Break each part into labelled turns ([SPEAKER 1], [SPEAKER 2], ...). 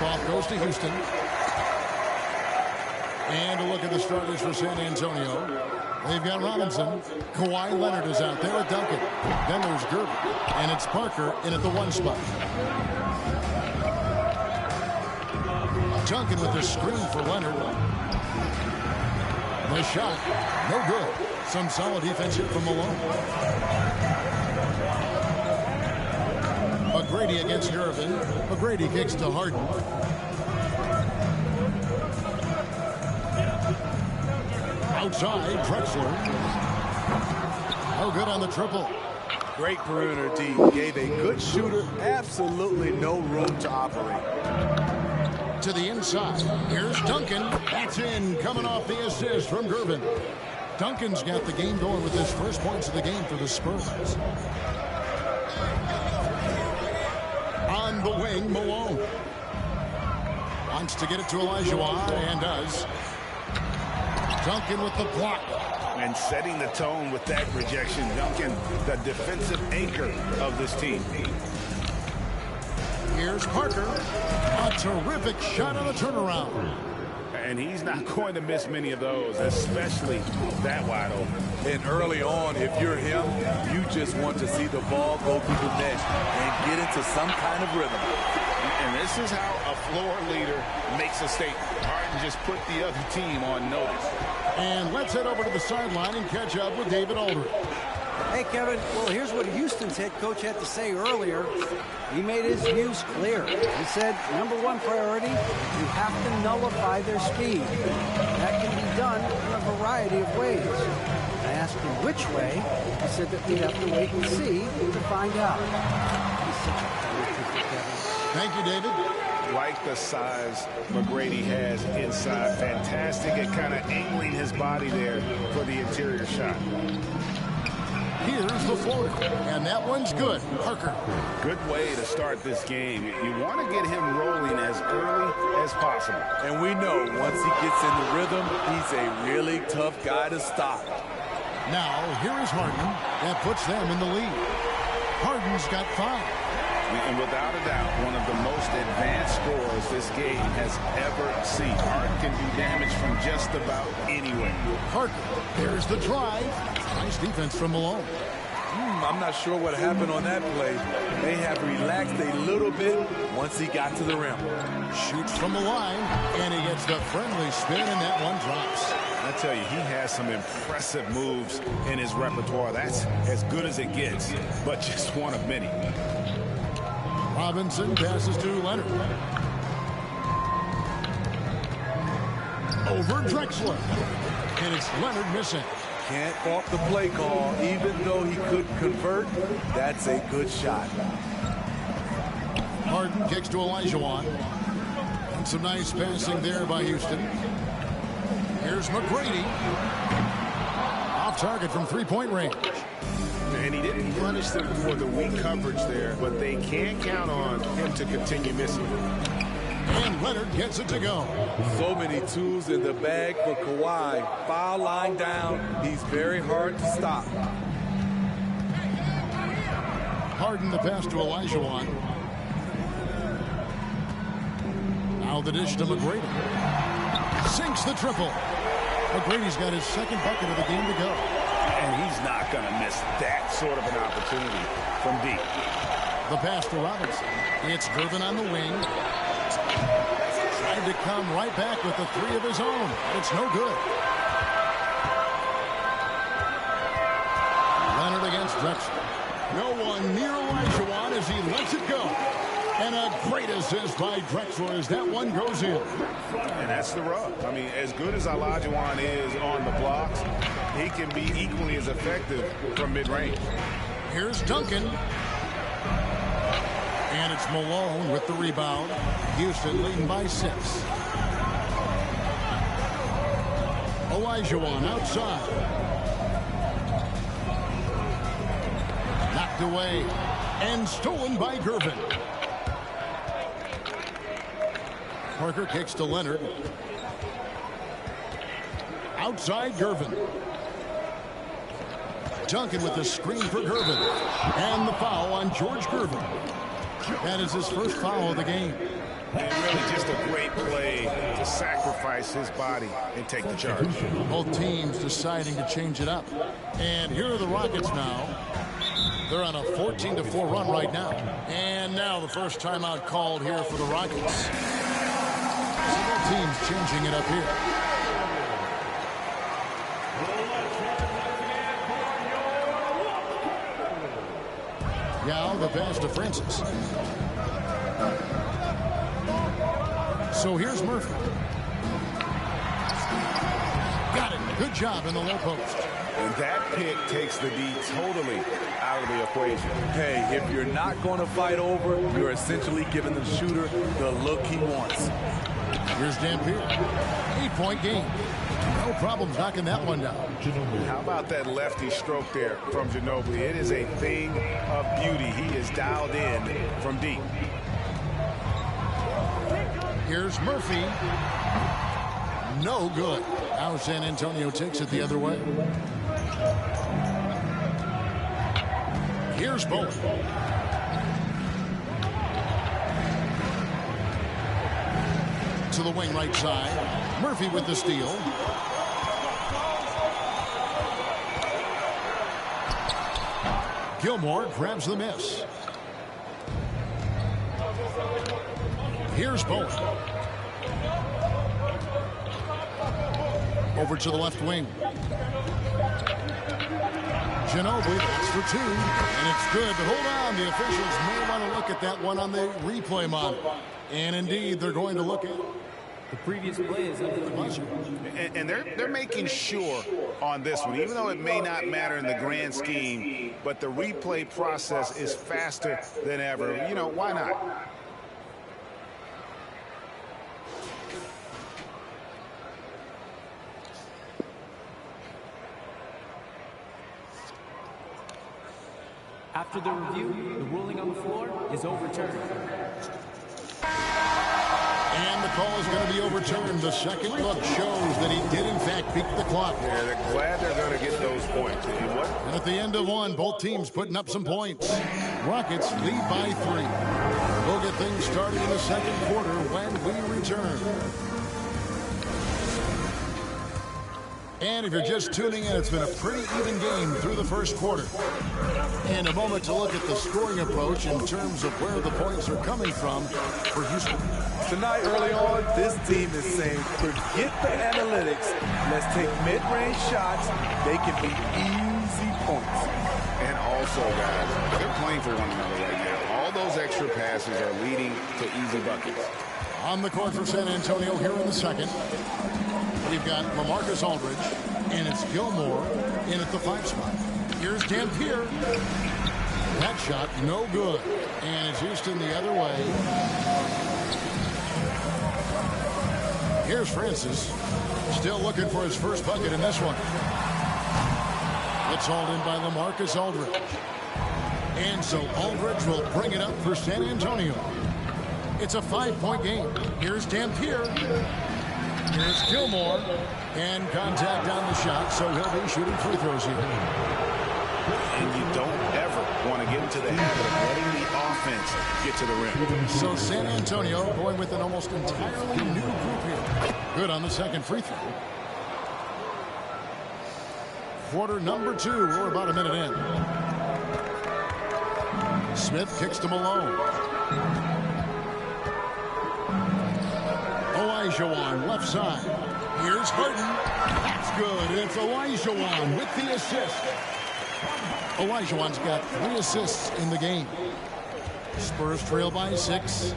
[SPEAKER 1] Tip-off goes to Houston. And a look at the starters for San Antonio. They've got Robinson. Kawhi Leonard is out there with Duncan. Then there's Gerber. And it's Parker in at the 1 spot. Duncan with the screen for Leonard. The shot, no good. Some solid defense here from Malone. McGrady against Irvin. McGrady kicks to Harden. Outside, Drexler. No good on the triple.
[SPEAKER 2] Great perimeter D. Gave a good shooter absolutely no room to operate.
[SPEAKER 1] To the inside. Here's Duncan. That's in, coming off the assist from Gervin. Duncan's got the game going with his first points of the game for the Spurs. On the wing, Malone. Wants to get it to Olajuwon, and does. Duncan with the block.
[SPEAKER 3] And setting the tone with that rejection. Duncan, the defensive anchor of this team.
[SPEAKER 1] Here's Parker. A terrific shot on the turnaround.
[SPEAKER 3] And he's not going to miss many of those, especially that wide open.
[SPEAKER 2] And early on, if you're him, you just want to see the ball go through the net and get into some kind of rhythm.
[SPEAKER 3] And this is how a floor leader makes a statement. Harden just put the other team on notice.
[SPEAKER 1] And let's head over to the sideline and catch up with David Aldridge.
[SPEAKER 4] Hey, Kevin. Well, here's what Houston's head coach had to say earlier. He made his views clear. He said, #1 priority, you have to nullify their speed. That can be done in a variety of ways. I asked him which way. He said that we'd have to wait and see to find out. He's such a talented Kevin.
[SPEAKER 1] Thank you, David.
[SPEAKER 3] Like the size McGrady has inside. Fantastic at kind of angling his body there for the interior shot.
[SPEAKER 1] Here's the floater, and that one's good. Parker.
[SPEAKER 3] Good way to start this game. You want to get him rolling as early as possible.
[SPEAKER 2] And we know once he gets in the rhythm, he's a really tough guy to stop.
[SPEAKER 1] Now, here is Harden. That puts them in the lead. Harden's got 5.
[SPEAKER 3] And without a doubt, one of the most advanced scorers this game has ever seen. Harden can do damage from just about anywhere.
[SPEAKER 1] Parker, here's the drive. Nice defense from Malone.
[SPEAKER 2] I'm not sure what happened on that play. They have relaxed a little bit once he got to the rim.
[SPEAKER 1] Shoots from the line, and he gets the friendly spin, and that one drops.
[SPEAKER 3] I tell you, he has some impressive moves in his repertoire. That's as good as it gets, but just one of many.
[SPEAKER 1] Robinson passes to Leonard. Over Drexler. And it's Leonard missing.
[SPEAKER 2] Can't fault the play call. Even though he couldn't convert, that's a good shot.
[SPEAKER 1] Harden kicks to Olajuwon. And some nice passing there by Houston. Here's McGrady. Off target from 3-point range.
[SPEAKER 3] And he didn't punish them for the weak coverage there, but they can't count on him to continue missing.
[SPEAKER 1] And Leonard gets it to go.
[SPEAKER 2] So many tools in the bag for Kawhi. Foul line down. He's very hard to stop.
[SPEAKER 1] Harden the pass to Olajuwon. Now the dish to McGrady. Sinks the triple. McGrady's got his second bucket of the game to go.
[SPEAKER 3] And he's not going to miss that sort of an opportunity from deep.
[SPEAKER 1] The pass to Robinson. It's Gervin on the wing. Tried to come right back with the 3 of his own. It's no good. Leonard against Drexler. No one near Olajuwon as he lets it go. And a great assist by Drexler as that one goes in.
[SPEAKER 3] And that's the rub. I mean, as good as Olajuwon is on the blocks, he can be equally as effective from mid-range.
[SPEAKER 1] Here's Duncan. And it's Malone with the rebound. Houston leading by 6. Olajuwon outside. Knocked away and stolen by Gervin. Parker kicks to Leonard. Outside Gervin. Duncan with the screen for Gervin. And the foul on George Gervin. That is his first foul of the game.
[SPEAKER 3] And really just a great play to sacrifice his body and take the charge.
[SPEAKER 1] Both teams deciding to change it up. And here are the Rockets now. They're on a 14-4 run right now. And now the first timeout called here for the Rockets. So both teams changing it up here. Now the pass to Francis. So here's Murphy. Got it. Good job in the low post.
[SPEAKER 3] And that pick takes the D totally out of the equation.
[SPEAKER 2] Hey, if you're not going to fight over, you're essentially giving the shooter the look he wants.
[SPEAKER 1] Here's Dampier. 8-point game. No problems knocking that one down.
[SPEAKER 3] How about that lefty stroke there from Ginobili? It is a thing of beauty. He is dialed in from deep.
[SPEAKER 1] Here's Murphy. No good. Now San Antonio takes it the other way. Here's Bowen. To the wing right side. Murphy with the steal. Gilmore grabs the miss. Here's Bowen. Over to the left wing. Ginobili, that's for two, and it's good. But hold on, the officials may want to look at that one on the replay monitor. And indeed, they're going to look at it.
[SPEAKER 5] The previous play is under the buzzer.
[SPEAKER 3] And they're making sure on this one, even though it may not matter in the grand scheme, but the replay process is faster than ever. You know, why not?
[SPEAKER 5] After the review, the ruling on the floor is overturned.
[SPEAKER 1] And the call is going to be overturned. The second look shows that he did, in fact, beat the clock.
[SPEAKER 3] Yeah, they're glad they're going to get those points. And what?
[SPEAKER 1] And at the end of one, both teams putting up some points. Rockets lead by 3. We'll get things started in the second quarter when we return. And if you're just tuning in, it's been a pretty even game through the first quarter. In a moment to look at the scoring approach in terms of where the points are coming from for Houston.
[SPEAKER 2] Tonight, early on, this team is saying, forget the analytics. Let's take mid-range shots. They can be easy points.
[SPEAKER 3] And also, guys, they're playing for one another right now. All those extra passes are leading to easy buckets.
[SPEAKER 1] On the court for San Antonio here in the second. We've got LaMarcus Aldridge, and it's Gilmore in at the 5 spot. Here's Dampier. That shot, no good. And it's Houston the other way. Here's Francis. Still looking for his first bucket in this one. It's hauled in by LaMarcus Aldridge. And so Aldridge will bring it up for San Antonio. It's a 5-point game. Here's Dampier. Here's Gilmore, and contact on the shot, so he'll be shooting free throws here.
[SPEAKER 3] And you don't ever want to get into the habit of letting the offense get to the rim.
[SPEAKER 1] So San Antonio going with an almost entirely new group here. Good on the second free throw. Quarter number 2, we're about a minute in. Smith kicks to Malone. Olajuwon, left side. Here's Harden. That's good. And it's Olajuwon with the assist. Olajuwon's got 3 assists in the game. Spurs trail by 6.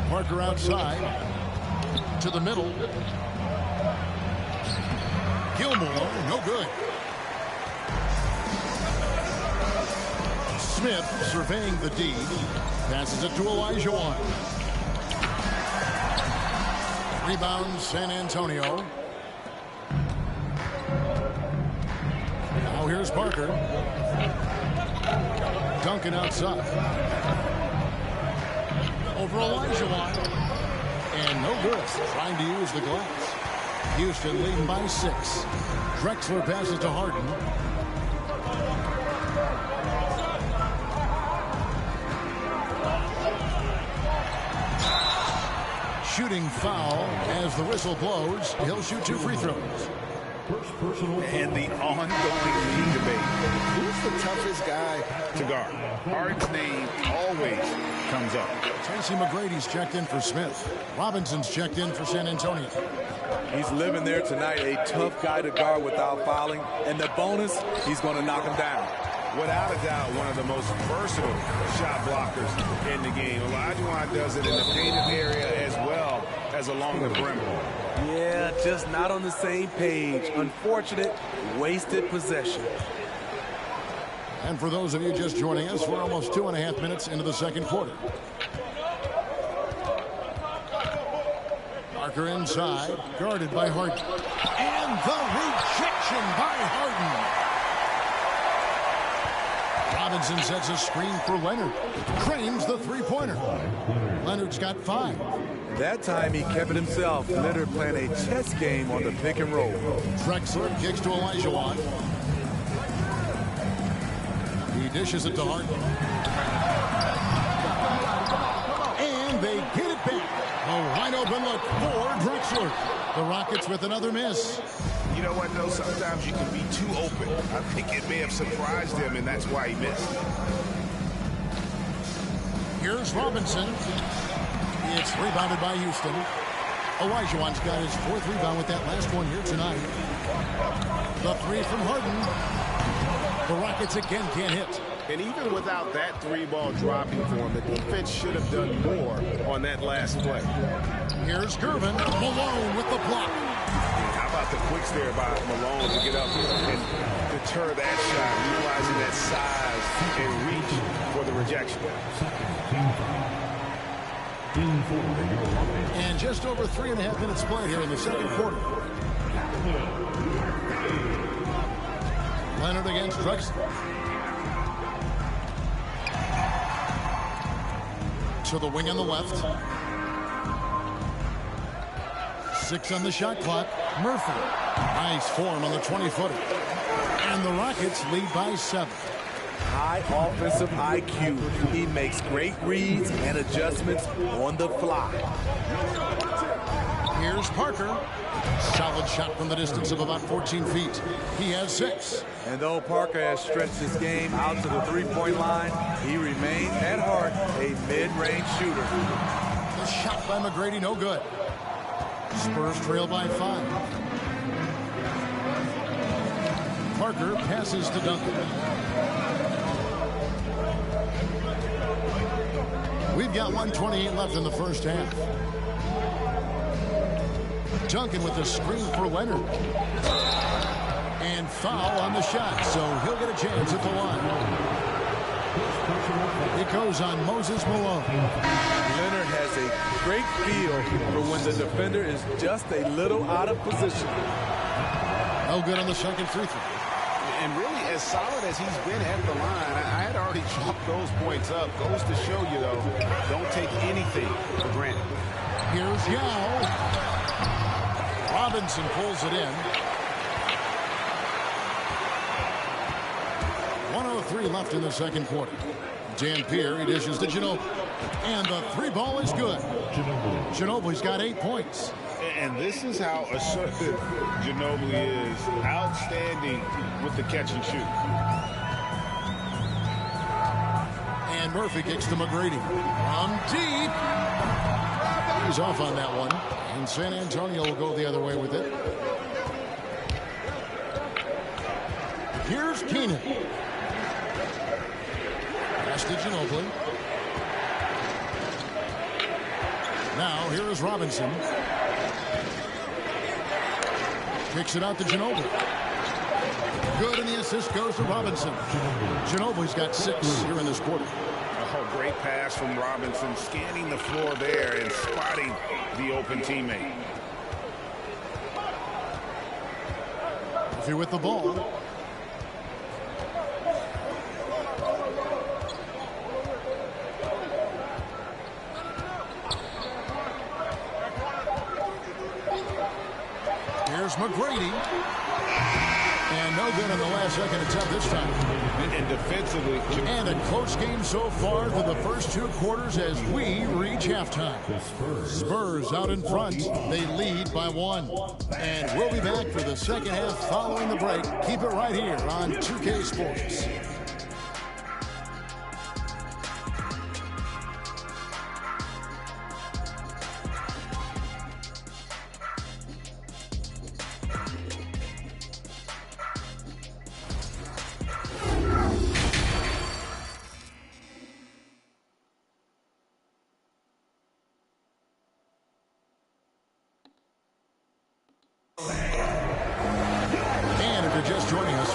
[SPEAKER 1] Parker outside. To the middle. Gilmore, no good. Smith surveying the D. Passes it to Olajuwon. Rebounds San Antonio. Now here's Parker. Duncan outside. Over Olajuwon. And no good. Trying to use the glass. Houston leading by 6. Drexler passes to Harden. shooting foul as the whistle blows. He'll shoot 2 free throws.
[SPEAKER 3] And the ongoing league debate. Who's the toughest guy to guard? Harden's name always comes up.
[SPEAKER 1] Tracy McGrady's checked in for Smith. Robinson's checked in for San Antonio.
[SPEAKER 2] He's living there tonight, a tough guy to guard without fouling. And the bonus, he's going to knock him down.
[SPEAKER 3] Without a doubt, one of the most versatile shot blockers in the game. Olajuwon does it in the painted area as well as along the perimeter.
[SPEAKER 2] Yeah, just not on the same page. Unfortunate, wasted possession.
[SPEAKER 1] And for those of you just joining us, we're almost 2.5 minutes into the second quarter. Parker inside, guarded by Harden. And the rejection by Harden. Robinson sets a screen for Leonard. Cranes the three-pointer. Leonard's got 5.
[SPEAKER 2] That time he kept it himself. Leonard playing a chess game on the pick and roll.
[SPEAKER 1] Drexler kicks to Olajuwon. He dishes it to Harden. And they get it back. A wide open look for Drexler. The Rockets with another miss.
[SPEAKER 3] You know what, though? Sometimes you can be too open. I think it may have surprised him, and that's why he missed.
[SPEAKER 1] Here's Robinson. It's rebounded by Houston. Olajuwon's got his 4th rebound with that last one here tonight. The 3 from Harden. The Rockets again can't hit.
[SPEAKER 3] And even without that 3-ball dropping for him, the defense should have done more on that last play.
[SPEAKER 1] Here's Gervin. Malone with the block.
[SPEAKER 3] How about the quicks there by Malone to get up and deter that shot, utilizing that size and reach for the rejection.
[SPEAKER 1] And just over 3.5 minutes played here in the second quarter. Leonard against Drexler. To the wing on the left. 6 on the shot clock. Murphy. Nice form on the 20-footer. And the Rockets lead by 7.
[SPEAKER 2] High offensive IQ. He makes great reads and adjustments on the fly.
[SPEAKER 1] Here's Parker. Solid shot from the distance of about 14 feet. He has 6.
[SPEAKER 2] And though Parker has stretched his game out to the three-point line, he remains at heart a mid-range shooter.
[SPEAKER 1] The shot by McGrady, no good. Spurs trail by 5. Parker passes to Duncan. We've got 1:28 left in the first half. Duncan with a screen for Leonard. And foul on the shot, so he'll get a chance at the line. It goes on Moses Malone.
[SPEAKER 2] Leonard has a great feel for when the defender is just a little out of position.
[SPEAKER 1] No good on the second free throw.
[SPEAKER 3] And really, as solid as he's been at the line, I had already chalked those points up. Goes to show you, though, don't take anything for granted.
[SPEAKER 1] Here's Yao. Robinson pulls it in. 1:03 left in the second quarter. Dampier, he dishes to Ginobili. And the 3-ball is good. Ginobili's got 8 points.
[SPEAKER 3] And this is how assertive Ginobili is. Outstanding with the catch and shoot.
[SPEAKER 1] And Murphy kicks to McGrady. From deep. He's off on that one. And San Antonio will go the other way with it. Here's Keenan. Pass to Ginobili. Now, here is Robinson. Kicks it out to Ginobili. Good, and the assist goes to Robinson. Ginobili's got 6 here in this quarter.
[SPEAKER 3] Oh, great pass from Robinson, scanning the floor there and spotting the open teammate.
[SPEAKER 1] Murphy with the ball. Here's McGrady. And no good on the last second attempt this time.
[SPEAKER 3] And defensively.
[SPEAKER 1] And a close game so far through the first 2 quarters as we reach halftime. Spurs out in front. They lead by 1. And we'll be back for the second half following the break. Keep it right here on 2K Sports.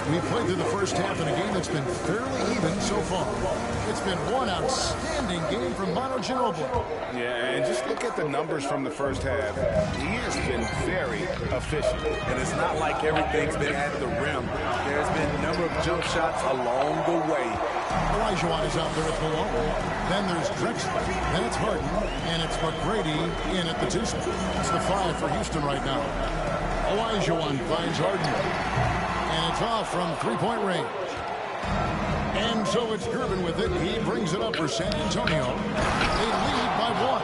[SPEAKER 1] We played through the first half in a game that's been fairly even so far. It's been one outstanding game from Manu Ginobili.
[SPEAKER 3] Yeah, and just look at the numbers from the first half. He has been very efficient.
[SPEAKER 2] And it's not like everything's been at the rim. There's been a number of jump shots along the way.
[SPEAKER 1] Olajuwon is out there with Malone. Then there's Drexler. Then it's Harden. And it's McGrady in at the 2 spot. It's the 5 for Houston right now. Olajuwon finds Harden. And it's off from 3-point range. And so it's Gervin with it. He brings it up for San Antonio. They lead by 1.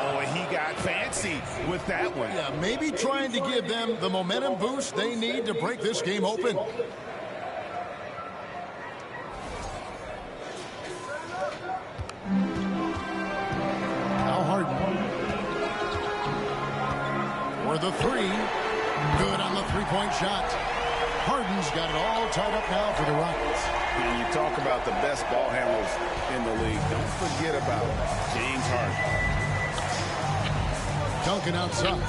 [SPEAKER 3] Oh, he got fancy with that one.
[SPEAKER 1] Yeah, maybe trying to give them the momentum boost they need to break this game open. Now Harden. For the 3. Good on the 3-point shot. Harden's got it all tied up now for the Rockets.
[SPEAKER 3] And you talk about the best ball handlers in the league. Don't forget about James Harden.
[SPEAKER 1] Duncan outside.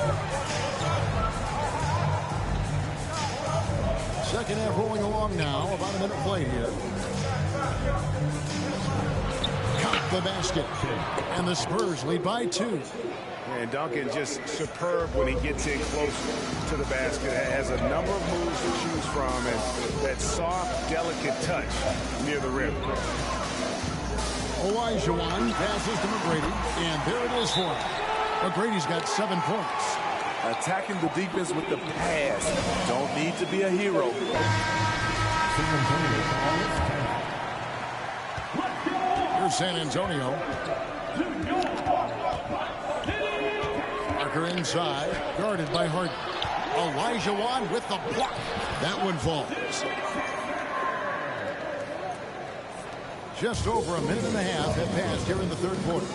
[SPEAKER 1] Second half rolling along now. About a minute played here. Count the basket. And the Spurs lead by 2.
[SPEAKER 3] And Duncan just superb when he gets in close to the basket. Has a number of moves to choose from, and that soft, delicate touch near the rim.
[SPEAKER 1] Olajuwon passes to McGrady, and there it is for him. McGrady's got 7 points.
[SPEAKER 2] Attacking the defense with the pass. Don't need to be a hero.
[SPEAKER 1] Here's San Antonio. Parker inside, guarded by Harden. Olajuwon with the block. That one falls. Just over a minute and a half have passed here in the 3rd quarter.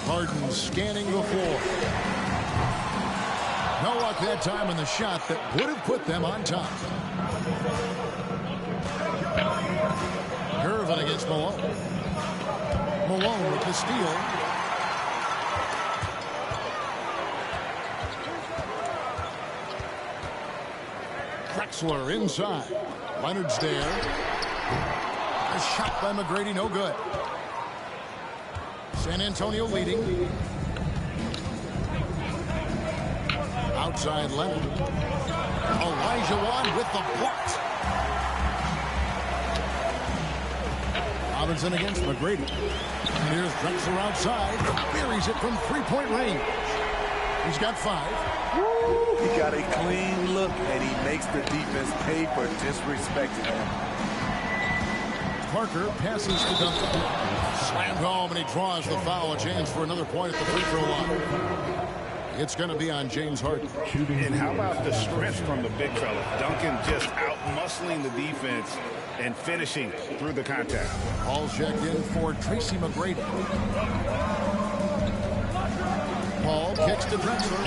[SPEAKER 1] Harden scanning the floor. No luck that time on the shot that would have put them on top. Gervin against Malone. Malone with the steal. Drexler inside. Leonard's there. A shot by McGrady, no good. San Antonio leading. Outside Leonard. Olajuwon with the block. Robinson against McGrady. And here's Drexler outside. Buries it from 3-point range. He's got 5.
[SPEAKER 2] He got a clean look, and he makes the defense pay for disrespecting him.
[SPEAKER 1] Parker passes to Duncan. Slammed home, and he draws the foul. A chance for another point at the free throw line. It's going to be on James Harden.
[SPEAKER 3] And how about the strength from the big fella? Duncan just out-muscling the defense and finishing through the contact.
[SPEAKER 1] All checked in for Tracy McGrady. Paul kicks to Drexler.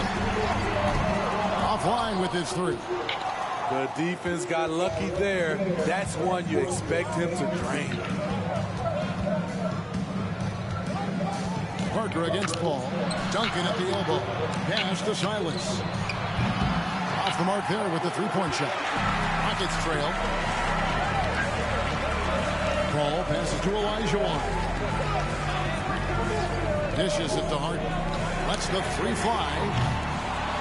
[SPEAKER 1] Offline with his 3.
[SPEAKER 2] The defense got lucky there. That's one you expect him to drain.
[SPEAKER 1] Parker against Paul. Duncan at the elbow. Pass to Silas. Off the mark there with the 3-point shot. Rockets trail. Paul passes to Olajuwon. Dishes it to Harden. Lets the 3 fly.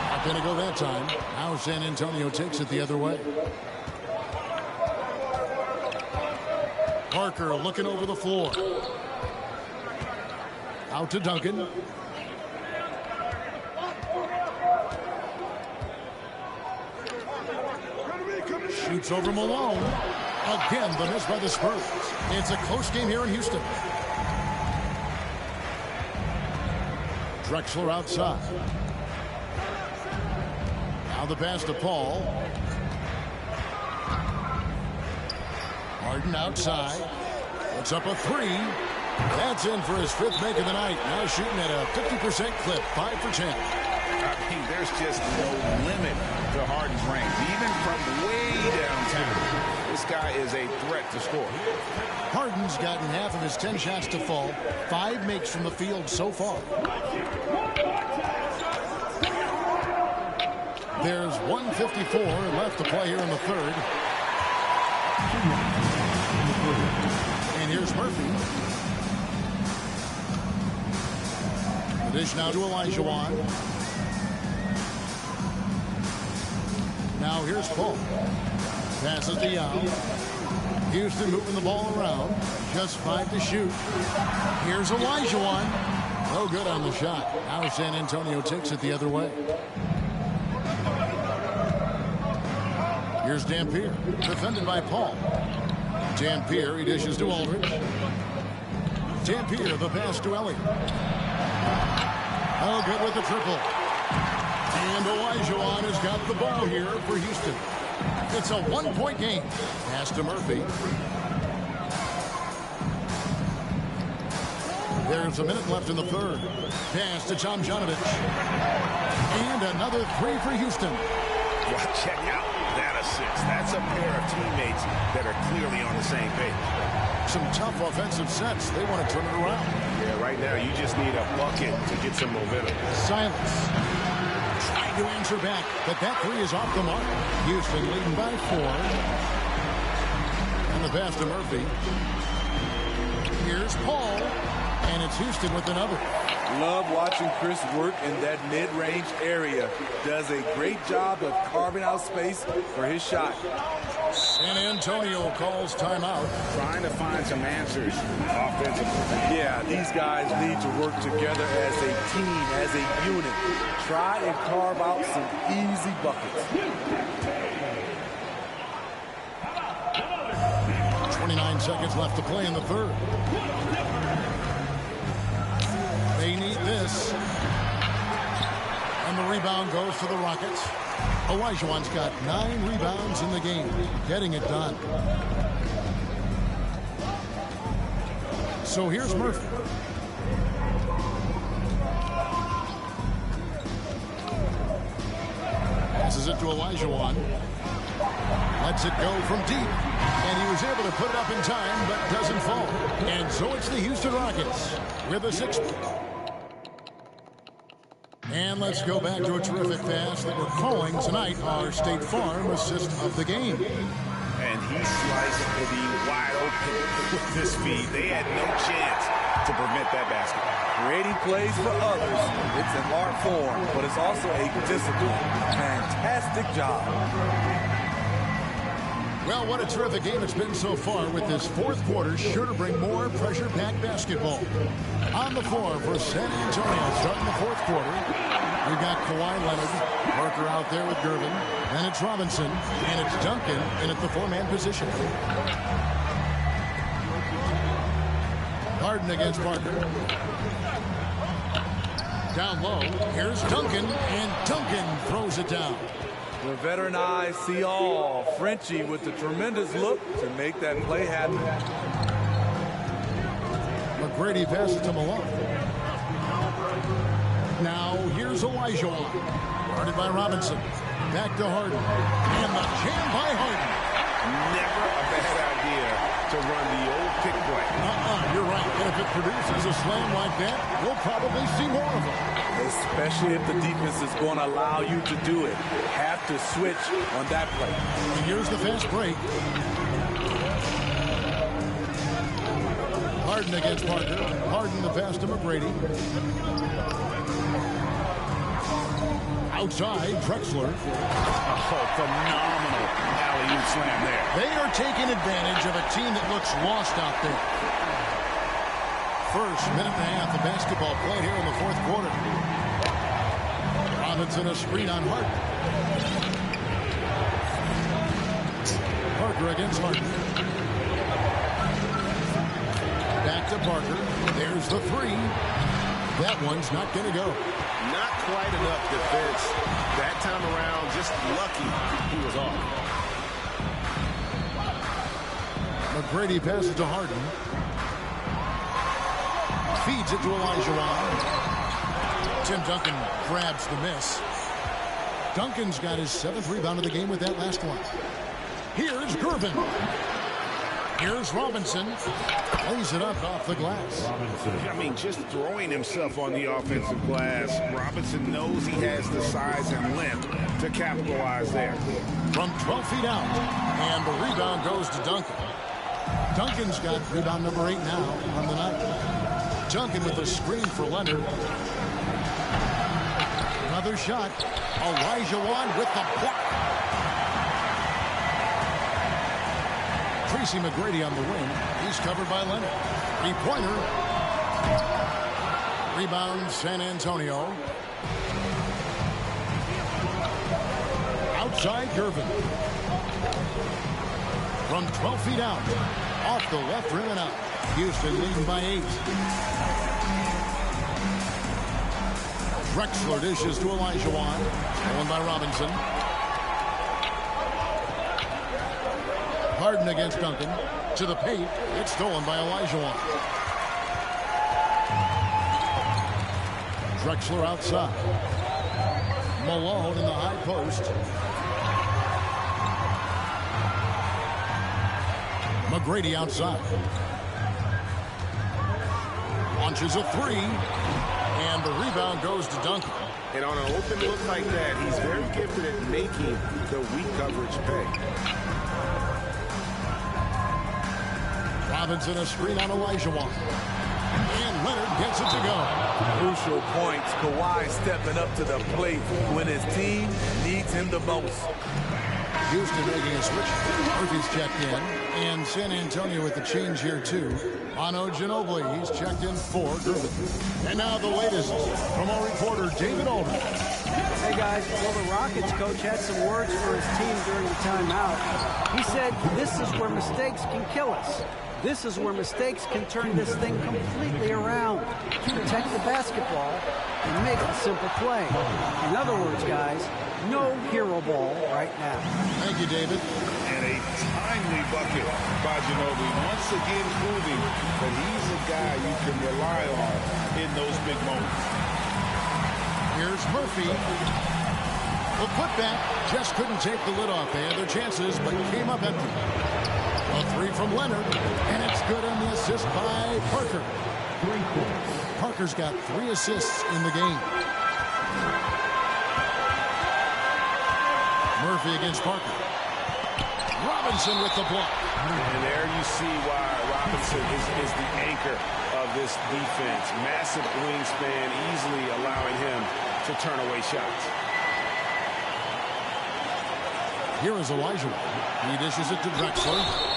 [SPEAKER 1] Not going to go that time. Now San Antonio takes it the other way. Parker looking over the floor. Out to Duncan. Shoots over Malone. Again, the miss by the Spurs. It's a close game here in Houston. Drexler outside. Now the pass to Paul. Harden outside. Puts up a three. That's in for his 5th make of the night. Now shooting at a 50% clip. 5 for 10.
[SPEAKER 3] I mean, there's just no limit to Harden's range. Even from way downtown, this guy is a threat to score.
[SPEAKER 1] Harden's gotten half of his 10 shots to fall. 5 makes from the field so far. There's 1:54 left to play here in the 3rd. And here's Murphy. The dish now to Olajuwon. Now here's Paul. Passes to Yao. Houston moving the ball around. Just 5 to shoot. Here's Olajuwon. No good on the shot. Now San Antonio takes it the other way. Here's Dampier. Defended by Paul. Dampier, he dishes to Aldridge. Dampier, the pass to Elliott. Oh, good with the triple. And Olajuwon has got the ball here for Houston. It's a 1-point game. Pass to Murphy. There's a minute left in the 3rd. Pass to Tomjanovich. And another 3 for Houston.
[SPEAKER 3] Well, check out that assist. That's a pair of teammates that are clearly on the same page.
[SPEAKER 1] Some tough offensive sets. They want to turn it around.
[SPEAKER 3] Yeah, right now you just need a bucket to get some momentum.
[SPEAKER 1] Silence. Trying to answer back, but that 3 is off the mark. Houston leading by 4. And the pass to Murphy. Here's Paul. And it's Houston with another.
[SPEAKER 2] Love watching Chris work in that mid-range area. Does a great job of carving out space for his shot.
[SPEAKER 1] San Antonio calls timeout.
[SPEAKER 3] Trying to find some answers offensively.
[SPEAKER 2] Yeah, these guys need to work together as a team, as a unit. Try and carve out some easy buckets.
[SPEAKER 1] 29 seconds left to play in the 3rd. They need this. And the rebound goes to the Rockets. Olajuwon's got 9 rebounds in the game. Getting it done. So here's Murphy. Passes it to Olajuwon. Lets it go from deep. And he was able to put it up in time, but doesn't fall. And so it's the Houston Rockets with a 6. And let's go back to a terrific pass that we're calling tonight our State Farm assist of the game.
[SPEAKER 3] And he sliced the wide open with this feed. They had no chance to prevent that basket.
[SPEAKER 2] Creating plays for others. It's an art form, but it's also a discipline. Fantastic job.
[SPEAKER 1] Well, what a terrific game it's been so far, with this 4th quarter sure to bring more pressure-packed basketball. On the floor for San Antonio starting the 4th quarter. We've got Kawhi Leonard, Parker out there with Gervin, then it's Robinson, and it's Duncan in at the 4-man position. Harden against Parker. Down low, here's Duncan, and Duncan throws it down.
[SPEAKER 2] The veteran eyes see all. Frenchie with the tremendous look to make that play happen.
[SPEAKER 1] McGrady passes to Malone. Now here's Olajuwon. Guarded by Robinson. Back to Harden. And the jam by Harden.
[SPEAKER 3] Never a bad idea to run the old pick play.
[SPEAKER 1] You're right. And if it produces a slam like that, we'll probably see more of them.
[SPEAKER 2] Especially if the defense is going to allow you to do it. Have to switch on that play.
[SPEAKER 1] And here's the fast break. Harden against Parker. Harden the pass to McGrady. Outside, Drexler.
[SPEAKER 3] Oh, phenomenal alley-oop slam there.
[SPEAKER 1] They are taking advantage of a team that looks lost out there. First minute and a half of basketball played here in the 4th quarter. Robinson a screen on Harden. Parker against Harden. Back to Parker. There's the three. That one's not going to go.
[SPEAKER 3] Not quite enough defense. That time around, just lucky he was off.
[SPEAKER 1] McGrady passes to Harden. Feeds it to Olajuwon. Tim Duncan grabs the miss. Duncan's got his 7th rebound of the game with that last one. Here's Gervin. Here's Robinson. Lays it up off the glass.
[SPEAKER 3] I mean, just throwing himself on the offensive glass. Robinson knows he has the size and length to capitalize there.
[SPEAKER 1] From 12 feet out. And the rebound goes to Duncan. Duncan's got rebound number 8 now on the night. Duncan with a screen for Leonard. Another shot. Olajuwon with the block. Tracy McGrady on the wing. He's covered by Leonard. Three-pointer. Rebound San Antonio. Outside Gervin. From 12 feet out. Off the left rim and out. Houston leading by 8. Drexler dishes to Olajuwon. Stolen by Robinson. Harden against Duncan. To the paint. It's stolen by Olajuwon. Drexler outside. Malone in the high post. McGrady outside. Launches a three. And the rebound goes to Duncan.
[SPEAKER 3] And on an open look like that, he's very gifted at making the weak coverage pay.
[SPEAKER 1] Robinson a screen on Olajuwon. And Leonard gets it to go.
[SPEAKER 2] Crucial points. Kawhi stepping up to the plate when his team needs him the most.
[SPEAKER 1] Houston making a switch. Murphy's checked in. And San Antonio with the change here, too. Manu Ginobili, he's checked in for Gervin. And now the latest from our reporter, David Aldridge.
[SPEAKER 4] Hey, guys. Well, the Rockets coach had some words for his team during the timeout. He said, this is where mistakes can kill us. This is where mistakes can turn this thing completely around. Protect the basketball and make a simple play. In other words, guys, no hero ball right now.
[SPEAKER 1] Thank you, David.
[SPEAKER 3] And a timely bucket by Ginobili. Once again proving that he's a guy you can rely on in those big moments.
[SPEAKER 1] Here's Murphy. The putback just couldn't take the lid off. They had their chances, but came up empty. A three from Leonard, and it's good on the assist by Parker. Parker's got 3 assists in the game. Murphy against Parker. Robinson with the block.
[SPEAKER 3] And there you see why Robinson is the anchor of this defense. Massive wingspan, easily allowing him to turn away shots.
[SPEAKER 1] Here is Olajuwon. He dishes it to Drexler.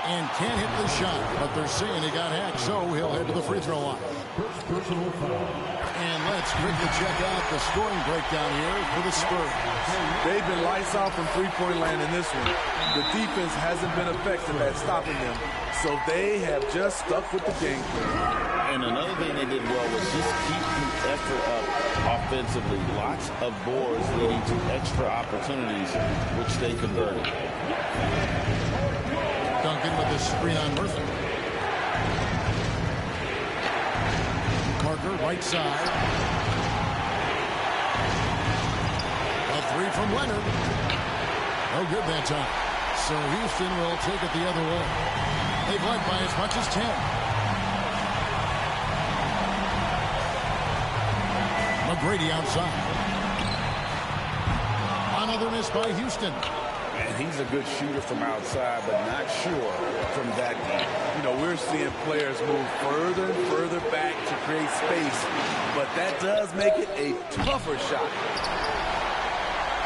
[SPEAKER 1] And can't hit the shot, but they're saying he got hacked, so he'll head to the free throw line. And let's quickly check out the scoring breakdown here for the Spurs.
[SPEAKER 2] They've been lights out from three-point land in this one. The defense hasn't been effective at stopping them, so they have just stuck with the game plan.
[SPEAKER 6] And another thing they did well was just keep the effort up offensively. Lots of boards leading to extra opportunities, which they converted.
[SPEAKER 1] Duncan with the screen on Murphy. Parker, right side. A three from Leonard. No good that time. So Houston will take it the other way. They've led by as much as 10. McGrady outside. Another miss by Houston.
[SPEAKER 3] And he's a good shooter from outside, but not sure from that deep.
[SPEAKER 2] You know, we're seeing players move further and further back to create space, but that does make it a tougher shot.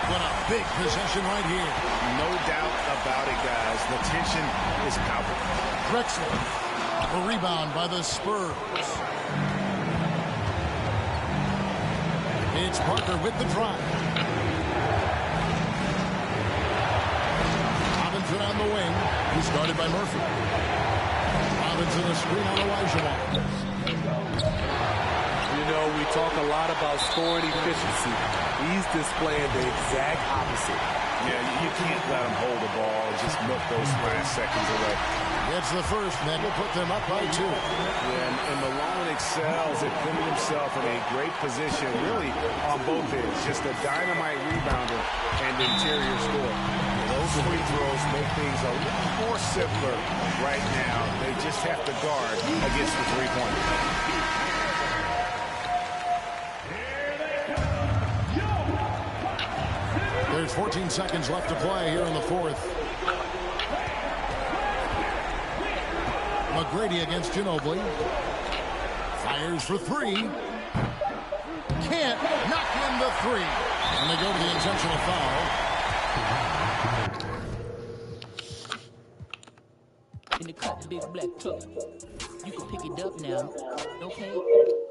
[SPEAKER 1] What a big possession right here.
[SPEAKER 3] No doubt about it, guys. The tension is palpable.
[SPEAKER 1] Drexler, a rebound by the Spurs. It's Parker with the drive. Robinson He's guarded by Murphy. Robinson a screen on Olajuwon.
[SPEAKER 2] You know, we talk a lot about scoring efficiency. He's displaying the exact opposite.
[SPEAKER 3] Yeah, you can't let him hold the ball and just milk those last seconds away.
[SPEAKER 1] Gets the first, and that will put them up by 2.
[SPEAKER 3] Yeah, and Malone excels at putting himself in a great position, really on both ends. Just a dynamite rebounder and interior score. Those free throws make things a little more simpler right now. They just have to guard against the three-pointer.
[SPEAKER 1] There's 14 seconds left to play here in the fourth. McGrady against Ginobili. Fires for 3. Can't knock in the 3. And they go to the intentional foul.
[SPEAKER 7] In the cut, big black truck. You can pick it up now. Okay.